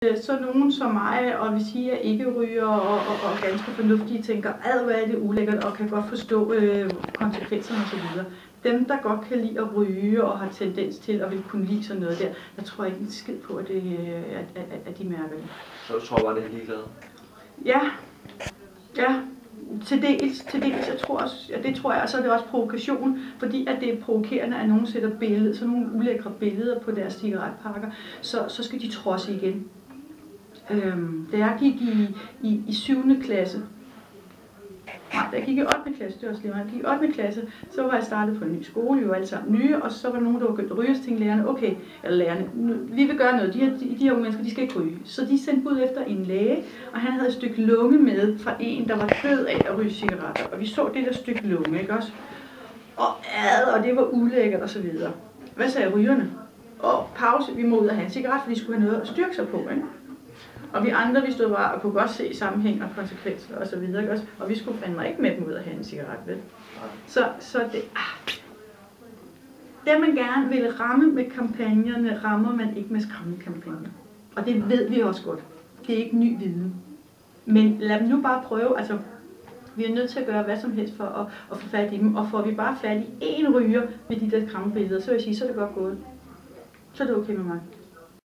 Så nogen som mig, og vil sige, at ikke ryger og ganske fornuftige, tænker, hvad er det ulækkert, og kan godt forstå konsekvenserne osv. Dem, der godt kan lide at ryge og har tendens til at vil kunne lide sådan noget der, jeg tror ikke en skid på, at de mærker det. Så du tror bare, det er ligeglade? Ja. Til dels, jeg tror også, ja, det tror jeg, og så er det også provokation, fordi at det er provokerende, at nogen sætter sådan nogle ulækre billeder på deres cigaretpakker, så skal de trodse igen. Da jeg gik i 7. klasse, nej, da jeg gik i 8. klasse, det var også lige meget, jeg gik i 8. klasse, så var jeg startet på en ny skole, vi var alle sammen nye, og så var der nogen, der var begyndt at ryge, og så tænkte lærerne, okay, eller lærerne, vi vil gøre noget, de her unge mennesker, de skal ikke ryge. Så de sendte ud efter en læge, og han havde et stykke lunge med fra en, der var død af at ryge cigaretter, og vi så det der stykke lunge, ikke også? Og det var ulækkert og så videre. Hvad sagde rygerne? Og pause, vi må ud og have en cigaret, for de skulle have noget at styrke sig på, ikke? Og vi andre, vi stod bare og kunne godt se sammenhæng og konsekvenser og så videre, ikke også? Og vi skulle fandme ikke med dem ud og have en cigaret, vel? Så det, det man gerne vil ramme med kampagnerne, rammer man ikke med skræmmekampagner. Og det ved vi også godt. Det er ikke ny viden. Men lad dem nu bare prøve, altså vi er nødt til at gøre hvad som helst for at få fat i dem, og får vi bare fat i én ryger med de der skræmmebilleder, så vil jeg sige, så er det godt gået. Så er det okay med mig.